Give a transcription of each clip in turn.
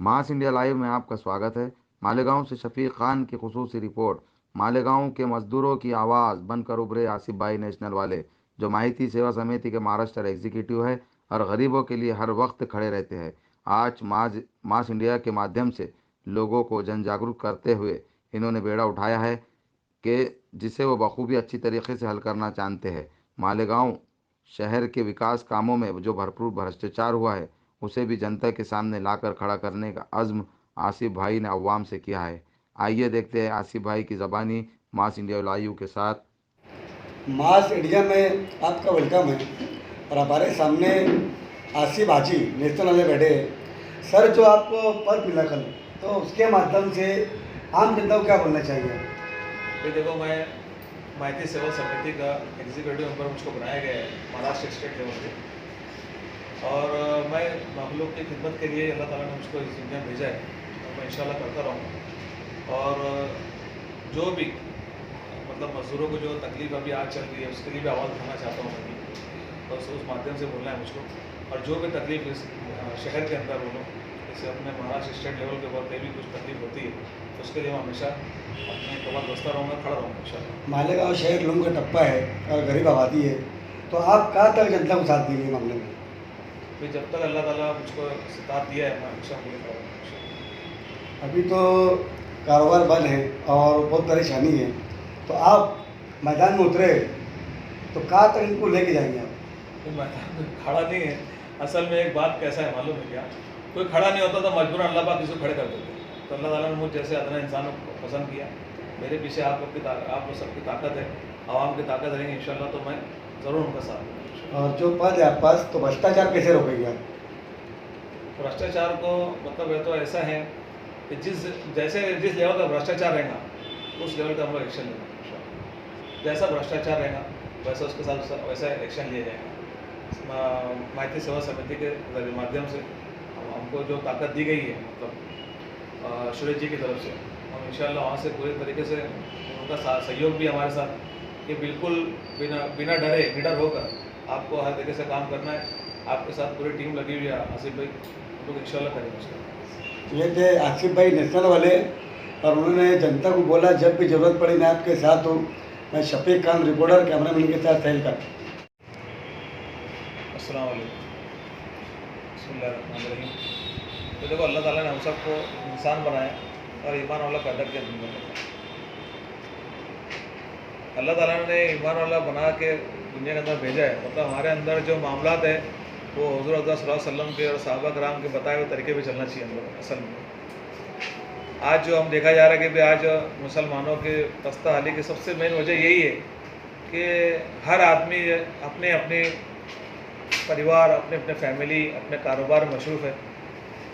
मास India live में आपका स्वागत है। मालेगांव से शफीक खान की खुसूसी रिपोर्ट। मालेगांव के मजदूरों की आवाज़ बनकर उभरे आसिफ भाई नेशनल वाले, जो माहिती सेवा समिति के महाराष्ट्र एग्जीक्यूटिव है और गरीबों के लिए हर वक्त खड़े रहते हैं। आज मास इंडिया के माध्यम से लोगों को जन जागरूक करते हुए इन्होंने बेड़ा उठाया है कि जिसे वो बखूबी अच्छी तरीके से हल करना जानते हैं। मालेगांव शहर के विकास कामों में जो भरपूर भ्रष्टाचार हुआ है, उसे भी जनता के सामने लाकर खड़ा करने का अज़्म आसिफ भाई ने अवाम से किया है। आइए देखते हैं आसिफ भाई की ज़बानी मास इंडिया लाइव के साथ। मास इंडिया में आपका वेलकम है और हमारे सामने आसिफ हाजी नेशनल वाले बैठे हैं। सर, जो आपको पद मिला कल, तो उसके माध्यम से आम जनता को क्या बोलना चाहिए? भाई देखो, मैं माहिती सेवा समिति का एग्जीक्यूटिव मेंबर मुझको बनाया गया है महाराष्ट्र स्टेट लेवल पे, और मैं मखलूक की खिदमत के लिए अल्लाह ताला ने मुझको इस दुनिया भेजा है और मैं इंशाल्लाह करता रहूँगा। और जो भी मतलब मज़दूरों को जो तकलीफ़ अभी आज चल रही है, उसके लिए भी आवाज़ उठाना चाहता हूँ मैं भी, और उस माध्यम से बोलना है मुझको। और जो भी तकलीफ़ इस शहर के अंदर बोलो, जैसे अपने महाराष्ट्र स्टेट लेवल के ऊपर कहीं भी कुछ तकलीफ होती है, तो उसके लिए मैं हमेशा अपने कमर बस्ता रहूँगा, खड़ा रहूँगा इंशाल्लाह। मालेगांव शहर लोगों का टप्पा है और गरीब आबादी है, तो आप कहाँ तक जनता को साथ देंगे मामले में? भाई जब तक अल्लाह ताला मुझको साथ दिया है, मैं हमेशा पूरी खड़ा रहूँगा। अभी तो कारोबार बंद है और बहुत परेशानी है, तो आप मैदान में उतरे तो कहाँ तक इनको लेके जाएंगे आप? कोई मैदान में खड़ा नहीं है। असल में एक बात कैसा है मालूम है क्या, कोई खड़ा नहीं होता तो मजबूरन अल्लाह पाक किसी को खड़े कर देते। तो अल्लाह ताला ने मुझ जैसे अदना इंसानों को पसंद किया। मेरे पीछे आप लोग सबकी ताकत है, आवाम की ताकत रहेंगे इंशाल्लाह, तो मैं ज़रूर उनका साथ दूँगा। और जो पद है आप पास, तो भ्रष्टाचार कैसे रोकेंगे आप? भ्रष्टाचार को मतलब है तो ऐसा है कि जिस लेवल का भ्रष्टाचार रहेगा, उस लेवल का हम लोग एक्शन लेंगे इंशाल्लाह। जैसा भ्रष्टाचार रहेगा वैसा उसके साथ वैसा एक्शन लिया जाएगा। माहिती सेवा समिति के माध्यम से हमको जो ताकत दी गई है, मतलब सुरेश जी की तरफ से, हम इंशाल्लाह वहाँ से पूरे तरीके से उनका सहयोग भी हमारे साथ, कि बिल्कुल बिना डरे निडर होकर आपको हर तरीके से काम करना है। आपके साथ पूरी टीम लगी हुई है आसिफ भाई, हम लोग इंशाल्लाह करेंगे उसका। ये थे आसिफ भाई नेशनल वाले, और उन्होंने जनता को बोला जब भी ज़रूरत पड़ी मैं आपके साथ हूँ। मैं शफीक खान रिपोर्टर, कैमरामैन के साथ सैल कर। अस्सलाम वालेकुम, बिस्मिल्लाहिर्रहमानिर्रहीम। तो देखो, अल्लाह ताला ने हम सबको इंसान बनाया और ईमान वाला पैदा किया दुनिया में। अल्लाह ताला ने ईमान वाला बना के दुनिया के अंदर भेजा है, मतलब हमारे अंदर जो मामलात है वो हुज़ूर अक़दस सल्लल्लाहु अलैहि वसल्लम के और सहाबा कराम के बताए हुए तरीके पे चलना चाहिए हम लोग। असल में आज जो हम देखा जा रहा है कि आज मुसलमानों के पस्ता हाली की सबसे मेन वजह यही है कि हर आदमी अपने अपने परिवार, अपने अपने फैमिली, अपने कारोबार में मशरूफ़ है।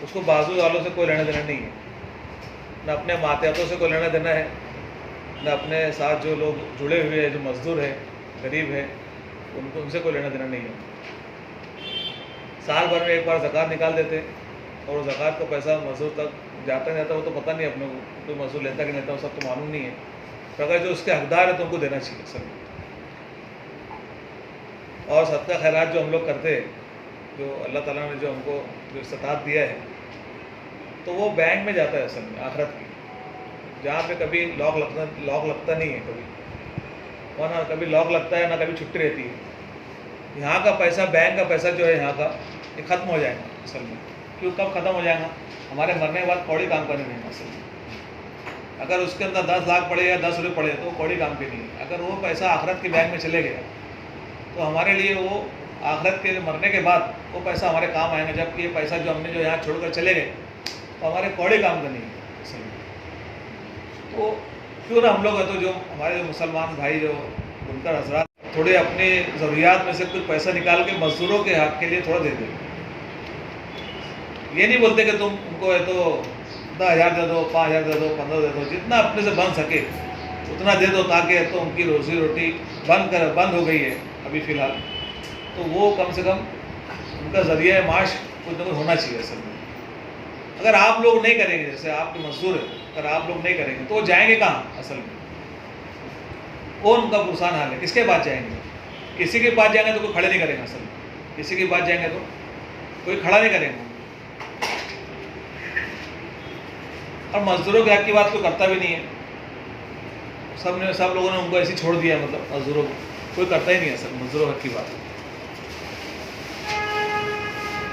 उसको बाजू वालों से कोई लेना देना नहीं है, न अपने मातहतों से कोई लेना देना है, न अपने साथ जो लोग जुड़े हुए हैं, जो मज़दूर है, गरीब है, उनसे कोई लेना देना नहीं है। साल भर में एक बार ज़कात निकाल देते और ज़कात का पैसा मज़दूर तक जाता नहीं जाता वो तो पता नहीं, अपने कोई मज़दूर लेता कि नहीं लेता वो सब तो मालूम नहीं है, पर अगर जो उसके हकदार है तो उनको देना चाहिए सब। और सदका खैरात जो हम लोग करते हैं, जो अल्लाह ताला ने जो हमको जो इस्तात दिया है, तो वो बैंक में जाता है असल में आखिरत की, जहाँ पे कभी लॉक लगता नहीं है कभी, और ना कभी लॉक लगता है ना कभी छुट्टी रहती है। यहाँ का पैसा, बैंक का पैसा जो है यहाँ का, ये ख़त्म हो जाएगा असल में। क्यों, कब ख़त्म हो जाएगा? हमारे मरने के बाद कौड़ी काम करने नहीं असल में। अगर उसके अंदर 10 लाख पड़े या 10 रुपये पड़े तो कौड़ी काम के नहीं है। अगर वो पैसा आखिरत के बैंक में चले गया तो हमारे लिए वो आखिरत के मरने के बाद वो पैसा हमारे काम आएगा। जबकि ये पैसा जो हमने जो यहाँ छोड़कर चले गए तो हमारे कौड़े काम का नहीं है असल में। तो क्यों ना हम लोग है तो जो हमारे जो मुसलमान भाई जो बुनकर हजरात थोड़े अपने ज़रूरियात में से कुछ पैसा निकाल के मज़दूरों के हक़ के लिए थोड़ा दे दें। ये नहीं बोलते कि तुम उनको है तो 10,000 दे दो, 5,000 दे दो, 15 दे दो, जितना अपने से बन सके उतना दे दो, ताकि तो उनकी रोज़ी रोटी बंद हो गई है अभी फ़िलहाल, तो वो कम से कम उनका ज़रिया माश कुछ ना कुछ होना चाहिए असल में। अगर आप लोग नहीं करेंगे, जैसे आपके मजदूर है, अगर आप लोग नहीं करेंगे तो वो जाएंगे कहाँ असल में? कौन उनका पुरसान हाल है, किसके पास जाएंगे? किसी के पास जाएंगे तो कोई खड़े नहीं करेंगे असल में, किसी के पास जाएंगे तो कोई खड़ा नहीं करेंगे। और मजदूरों के हक की बात कोई करता भी नहीं है, सब लोगों ने उनको ऐसे ही छोड़ दिया, मतलब मजदूरों को कोई करता ही नहीं है सर मजदूरों हक की बात।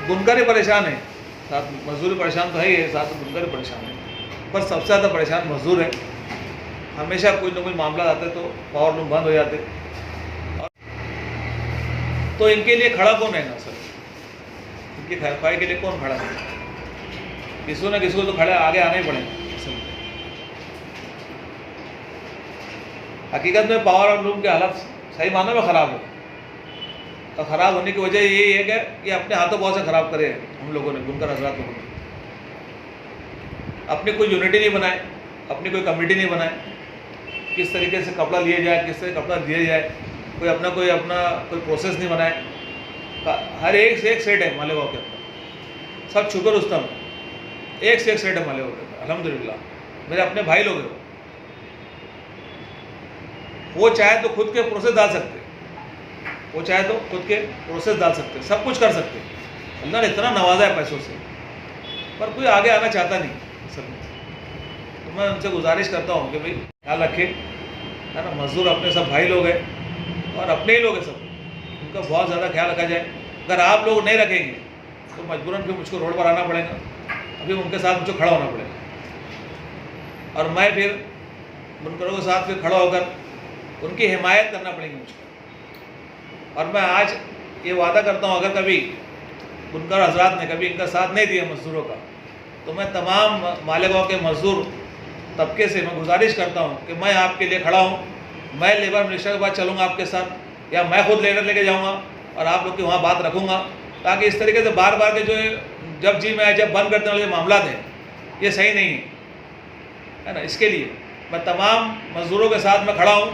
बुनकर ही परेशान है, साथ मजदूर परेशान तो है ही है, साथ में बुनकर ही परेशान है, पर सबसे ज़्यादा परेशान मजदूर है। हमेशा कोई ना कोई मामला आते तो पावर लूम बंद हो जाते, तो इनके लिए खड़ा कौन है ना सर, इनकी खैरख्वाही के लिए कौन खड़ा है? किसी न किसी को तो खड़े आगे आना ही पड़ेगा। हकीकत में पावर लूम के हालत सही मानों में ख़राब है, तो ख़राब होने की वजह यही है कि ये अपने हाथों बहुत से ख़राब करे हम लोगों ने, बुनकर हजरात लोगों ने अपनी कोई यूनिटी नहीं बनाए, अपनी कोई कमेटी नहीं बनाए, किस तरीके से कपड़ा लिए जाए, किस तरह कपड़ा दिया जाए, कोई अपना कोई प्रोसेस नहीं बनाए। हर एक से एक सेट है मालेगांव के अंदर, सब छुपे रुस्तम, एक से एक सेट है मालेगांव के अंदर अल्हम्दुलिल्लाह, मेरे अपने भाई लोग हैं। वो चाहे तो खुद के प्रोसेस डाल सकते, वो चाहे तो खुद के प्रोसेस डाल सकते, सब कुछ कर सकते। अल्लाह ने इतना नवाजा है पैसों से, पर कोई आगे आना चाहता नहीं असल में। तो मैं उनसे गुजारिश करता हूँ कि भाई ख्याल रखें, है ना, मजदूर अपने सब भाई लोग हैं और अपने ही लोग हैं सब, उनका बहुत ज़्यादा ख्याल रखा जाए। अगर आप लोग नहीं रखेंगे तो मजबूरन फिर मुझको रोड पर आना पड़ेगा, अभी उनके साथ मुझको खड़ा होना पड़ेगा, और मैं फिर बुनकरों के साथ फिर खड़ा होकर उनकी हिमायत करना पड़ेगी मुझको। और मैं आज ये वादा करता हूँ, अगर कभी बुनकर हजरात ने कभी इनका साथ नहीं दिया मज़दूरों का, तो मैं तमाम मालेगांव के मज़दूर तबके से मैं गुजारिश करता हूँ कि मैं आपके लिए खड़ा हूँ। मैं लेबर मिनिस्टर के पास चलूँगा आपके साथ, या मैं खुद लेटर लेके जाऊँगा और आप लोग की वहाँ बात रखूँगा, ताकि इस तरीके से बार बार के जो जब जी मैं जब बंद करने वाले मामला थे, ये सही नहीं है ना। इसके लिए मैं तमाम मज़दूरों के साथ मैं खड़ा हूँ,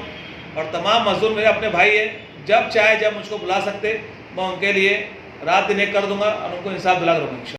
और तमाम मज़दूर मेरे अपने भाई हैं, जब चाहे जब मुझको बुला सकते, मैं उनके लिए रात दिन एक कर दूंगा और उनको इंसाफ दिला कर रखूँगा।